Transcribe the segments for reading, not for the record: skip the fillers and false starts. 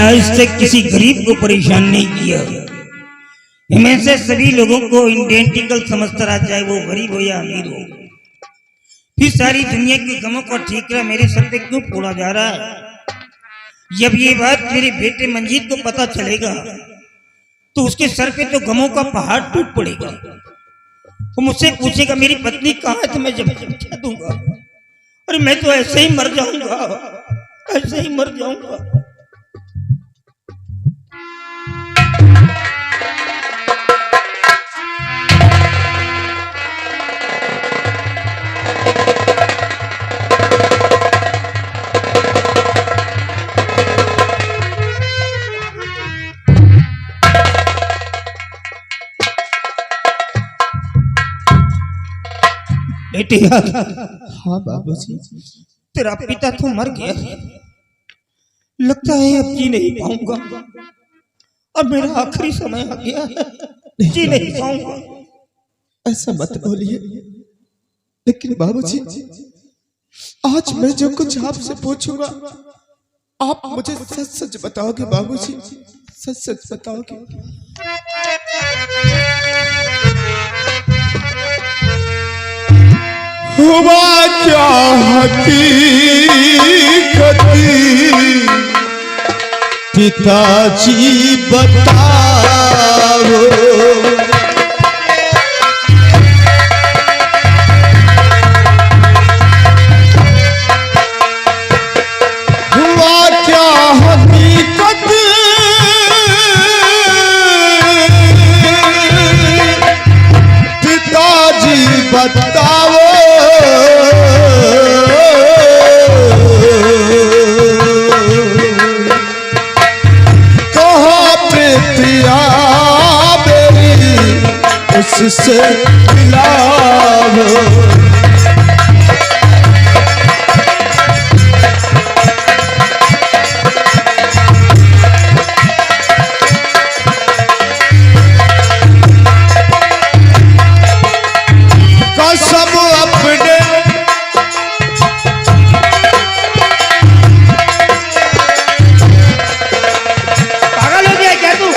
आज तक किसी गरीब को परेशान नहीं किया। हमेशा सभी लोगों को आइडेंटिकल समझता रहा, चाहे वो गरीब हो या अमीर हो। फिर सारी दुनिया के गमों का ठीकरा मेरे सर पे क्यों फोड़ा जा रहा है? जब ये बात मेरे बेटे मंजीत को पता चलेगा तो उसके सर पे तो गमों का पहाड़ टूट पड़ेगा। वो मुझसे पूछेगा मेरी पत्नी कहाँ है, तो मैं जवाब क्या दूंगा? अरे मैं तो ऐसे ही मर जाऊंगा, ऐसे ही मर जाऊंगा। बेटे यार, हाँ बाबूजी। तेरा पिता तो मर गया, लगता है अब जी नहीं पाऊंगा। अब मेरा आखिरी समय आ गया है, जी नहीं पाऊंगा। ऐसा मत बोलिए। लेकिन बाबूजी, आज मैं जो कुछ आपसे पूछूंगा आप मुझे सच सच बताओगे बाबूजी? सच सच बताओगे? हुआ क्या हकीकत पिताजी बताओ। हुआ क्या हकीकत पिताजी बताओ। उससे मिलाओ। कसम अपने पागल हो गया क्या तू?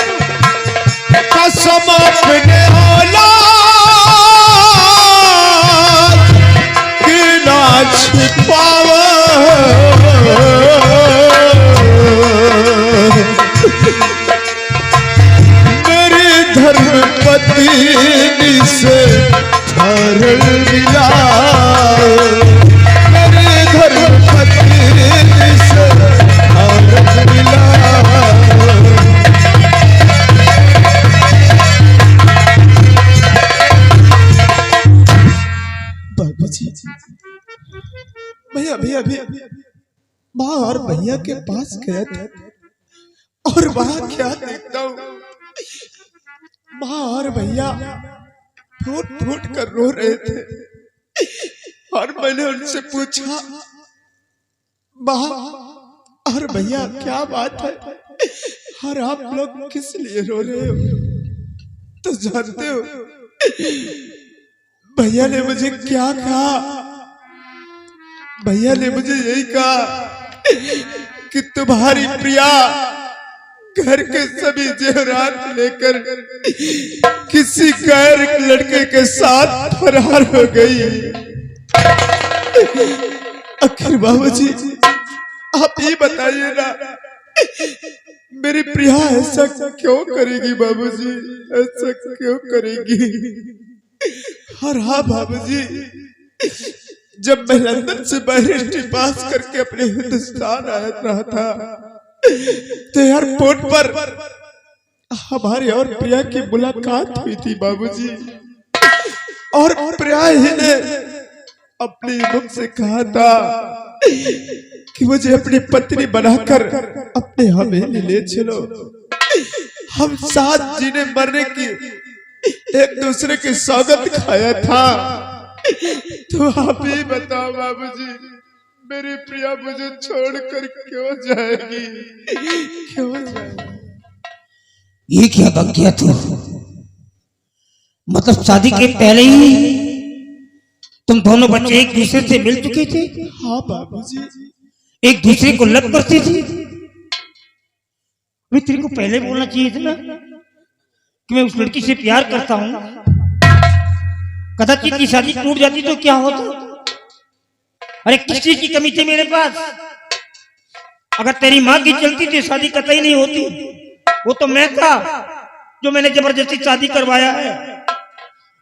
कसम अपने मेरी धर्म पत्नी से धर्म मिला। मेरी धर्म पत्नी से धर्म मिला। बाबूजी, मैं अभी माँ और भैया के पास गया था और वहां क्या देखता हूँ, माँ और भैया फूट फूट कर रो रहे थे। और मैंने उनसे पूछा, माँ और भैया क्या बात है और आप लोग किस लिए रो रहे हो? तो जानते हो भैया ने मुझे क्या कहा? भैया ने मुझे यही कहा कि तुम्हारी प्रिया घर के सभी जेवरात लेकर किसी गैर लड़के के साथ फरार हो गई। आखिर बाबूजी आप ही बताइए ना, मेरी प्रिया ऐसा क्यों करेगी? बाबूजी ऐसा क्यों करेगी? और हाँ बाबूजी, जब मैं लंदन से बैरिस्ट्री पास करके अपने हिंदुस्तान आया रहा था तो एयरपोर्ट पर हमारी और प्रिया की मुलाकात हुई थी बाबूजी। और प्रिया ही ने अपने मुख से कहा था कि मुझे अपनी पत्नी बनाकर अपने हवेली ले चलो, हम साथ जीने मरने की एक दूसरे की सौगंध खाया था। तो आप ही बताओ बाबूजी, मेरी प्रिया मुझे छोड़कर क्यों जाएगी? क्यों जाएगी? ये क्या बक गया तू? मतलब शादी के पहले ही तुम दोनों बच्चे एक दूसरे से मिल चुके थे? हाँ बाबूजी। एक दूसरे को लव करते थे? मैं तेरे को पहले बोलना चाहिए था ना कि मैं उस लड़की से प्यार करता हूं। कदाचित की शादी टूट जाती तो क्या होता। अरे किस चीज की कमी थी मेरे पास। अगर तेरी माँ की चलती थी शादी कतई नहीं होती। वो तो मैं था जो मैंने जबरदस्ती शादी करवाया है।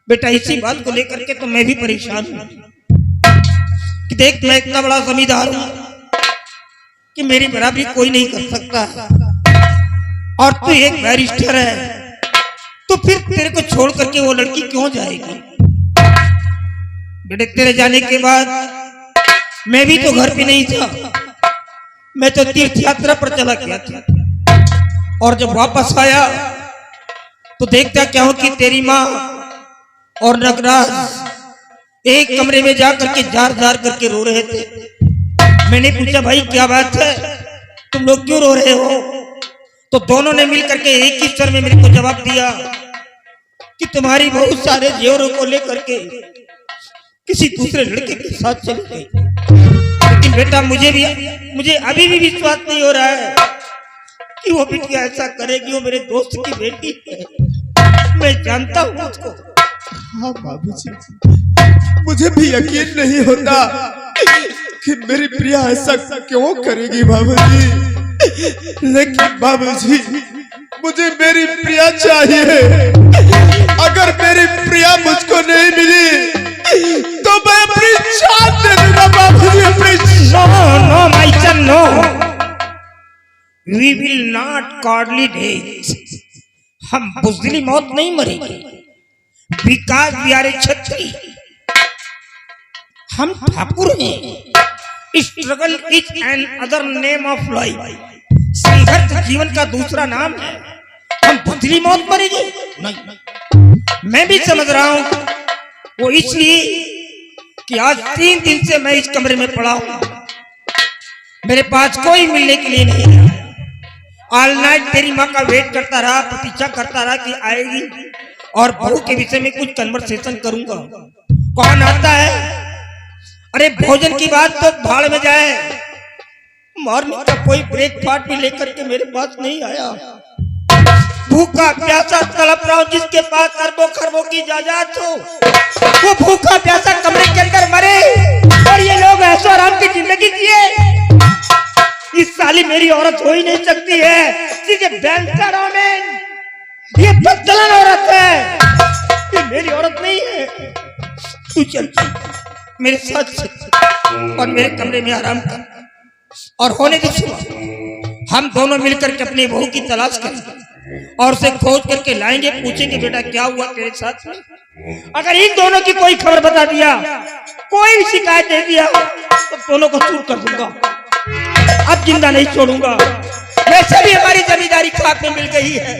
बेटा इसी बात को लेकर के तो मैं भी परेशान हूं कि देख मैं इतना बड़ा जमींदार हूं कि मेरी बराबरी कोई नहीं कर सकता, और तू एक बैरिस्टर है, तो फिर तेरे को छोड़ करके वो लड़की क्यों जाएगी। बेटे तेरे जाने के बाद मैं भी तो घर पे नहीं था, मैं तो तीर्थ यात्रा पर चला गया था, और जब वापस आया तो देखता क्या हो कि तेरी माँ और नगराज एक कमरे में जा करके जार जार करके रो रहे थे। मैंने पूछा भाई क्या बात है, तुम लोग क्यों रो रहे हो। तो दोनों ने मिलकर के एक ही स्वर में मेरे को जवाब दिया कि तुम्हारी बहुत सारे जेवरों को लेकर के किसी दूसरे लड़के के साथ चली गई। लेकिन बेटा मुझे अभी भी विश्वास नहीं हो रहा है कि वो बिटिया ऐसा करेगी। वो मेरे दोस्त की बेटी है, मैं जानता हूँ उसको। हाँ बाबूजी, मुझे भी यकीन नहीं होता कि मेरी प्रिया ऐसा क्यों करेगी बाबूजी। लेकिन बाबूजी मुझे मेरी प्रिया चाहिए। अगर मेरी प्रिया मुझको नहीं मिली तो मैं अपनी जान दे दूंगा बाबूजी, अपनी जान। No my son no, we will not cowardly death. हम बुज़दिली मौत नहीं मरेंगे, because we are a Kshatriya. हम ठाकुर हैं। Struggle is another name of life. संघर्ष जीवन का दूसरा नाम है। हम बुद्धली मौत मरेंगे नहीं। मैं भी समझ रहा हूं वो इसलिए कि आज 3 दिन से मैं इस कमरे में पड़ा हूं, मेरे पास कोई मिलने के लिए नहीं है। ऑल नाइट तेरी माँ का वेट करता रहा, प्रतीक्षा करता रहा कि आएगी और बहू के विषय में कुछ कन्वर्सेशन करूंगा। कौन आता है। अरे भोजन की बात तो भाड़ में जाए, मॉर्निंग का कोई ब्रेकफास्ट भी लेकर के मेरे पास नहीं आया। भूखा प्यासा तड़प रहा हूं, जिसके पास अरबों खरबों की जायदाद हो वो भूखा प्यासा कमरे के अंदर मरे, और ये लोग ऐशो आराम की जिंदगी जिए। इस साली मेरी औरत हो ही नहीं सकती है। ये बदतलन औरत है, ये मेरी औरत नहीं है। तू चल मेरे साथ चल और मेरे कमरे में आराम कर, और होने की सुबह हम दोनों मिलकर के अपनी बहू की तलाश करेंगे और उसे खोज करके लाएंगे। पूछेंगे बेटा क्या हुआ तेरे साथ में। अगर इन दोनों की कोई खबर बता दिया, कोई भी शिकायत दे दिया तो दोनों को चूर कर दूंगा। अब जिंदा नहीं छोड़ूंगा। वैसे भी हमारी जमींदारी खाक में मिल गई है।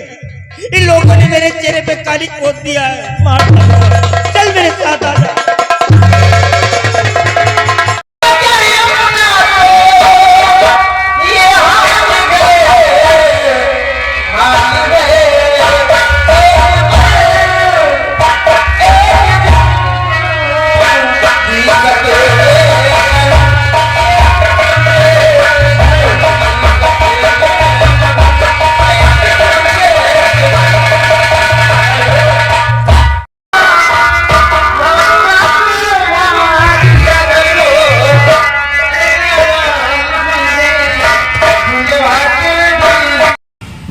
इन लोगों ने मेरे चेहरे पे काली पोत दिया है। मार चल मेरे साथ आ जा।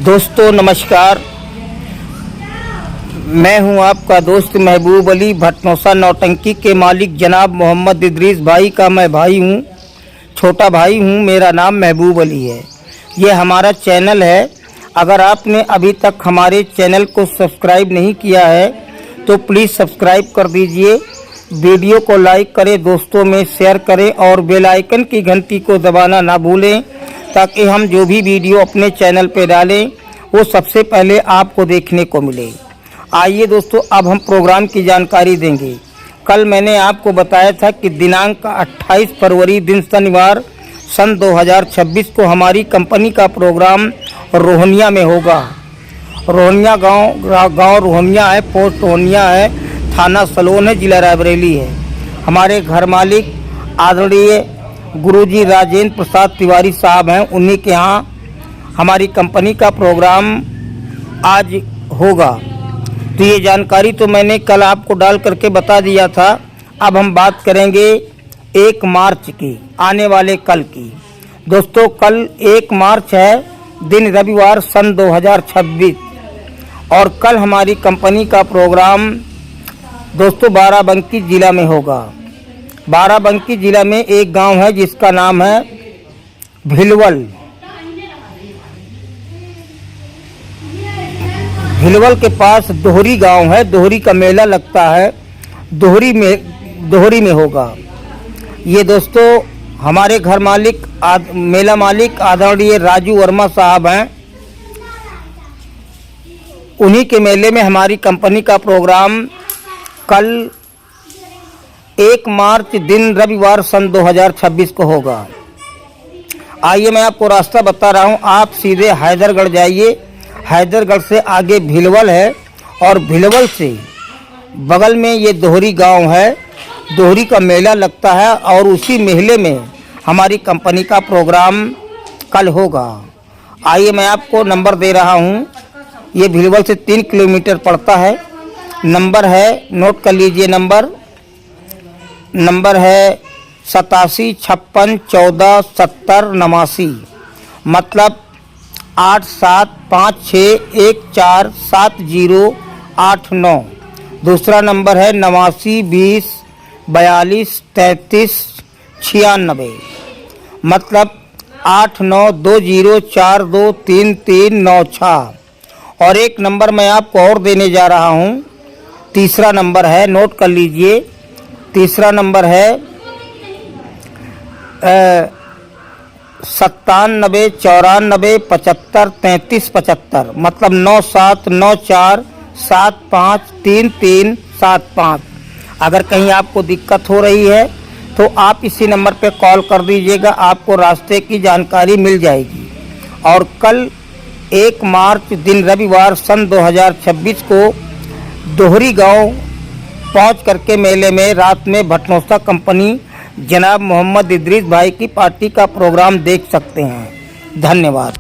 दोस्तों नमस्कार, मैं हूं आपका दोस्त महबूब अली। भटनौसा नौटंकी के मालिक जनाब मोहम्मद इदरीस भाई का मैं भाई हूं, छोटा भाई हूं। मेरा नाम महबूब अली है। ये हमारा चैनल है। अगर आपने अभी तक हमारे चैनल को सब्सक्राइब नहीं किया है तो प्लीज़ सब्सक्राइब कर दीजिए। वीडियो को लाइक करें, दोस्तों में शेयर करें और बेल आइकन की घंटी को दबाना ना भूलें, ताकि हम जो भी वीडियो अपने चैनल पे डालें वो सबसे पहले आपको देखने को मिले। आइए दोस्तों, अब हम प्रोग्राम की जानकारी देंगे। कल मैंने आपको बताया था कि दिनांक 28 फरवरी दिन शनिवार सन 2026 को हमारी कंपनी का प्रोग्राम रोहनिया में होगा। रोहनिया गांव रोहनिया है, पोस्ट रोहनिया है, थाना सलोन है, जिला रायबरेली है। हमारे घर मालिक आदरणीय गुरुजी राजेंद्र प्रसाद तिवारी साहब हैं। उन्हीं के यहाँ हमारी कंपनी का प्रोग्राम आज होगा। तो ये जानकारी तो मैंने कल आपको डाल करके बता दिया था। अब हम बात करेंगे 1 मार्च की, आने वाले कल की। दोस्तों कल 1 मार्च है, दिन रविवार, सन 2026, और कल हमारी कंपनी का प्रोग्राम दोस्तों बाराबंकी ज़िला में होगा। बाराबंकी ज़िला में एक गांव है जिसका नाम है भिलवल। भिलवल के पास दोहरी गांव है, दोहरी का मेला लगता है, दोहरी में होगा। ये दोस्तों हमारे घर मालिक मेला मालिक आदरणीय राजू वर्मा साहब हैं। उन्हीं के मेले में हमारी कंपनी का प्रोग्राम कल 1 मार्च दिन रविवार सन 2026 को होगा। आइए मैं आपको रास्ता बता रहा हूँ। आप सीधे हैदरगढ़ जाइए, हैदरगढ़ से आगे भिलवल है, और भिलवल से बगल में ये दोहरी गांव है। दोहरी का मेला लगता है और उसी मेले में हमारी कंपनी का प्रोग्राम कल होगा। आइए मैं आपको नंबर दे रहा हूँ। ये भिलवल से 3 किलोमीटर पड़ता है। नंबर है, नोट कर लीजिए, नंबर है 87 56 14 70 89, मतलब 8756147089। दूसरा नंबर है 89 20 42 33 96, मतलब 8920423396। और एक नंबर मैं आपको और देने जा रहा हूँ। तीसरा नंबर है, नोट कर लीजिए, तीसरा नंबर है 97 94 75 33 75, मतलब 9794753375। अगर कहीं आपको दिक्कत हो रही है तो आप इसी नंबर पे कॉल कर दीजिएगा, आपको रास्ते की जानकारी मिल जाएगी। और कल 1 मार्च दिन रविवार सन 2026 को दोहरी गांव पहुंच करके मेले में रात में भटनोसा कंपनी जनाब मोहम्मद इदरीस भाई की पार्टी का प्रोग्राम देख सकते हैं। धन्यवाद।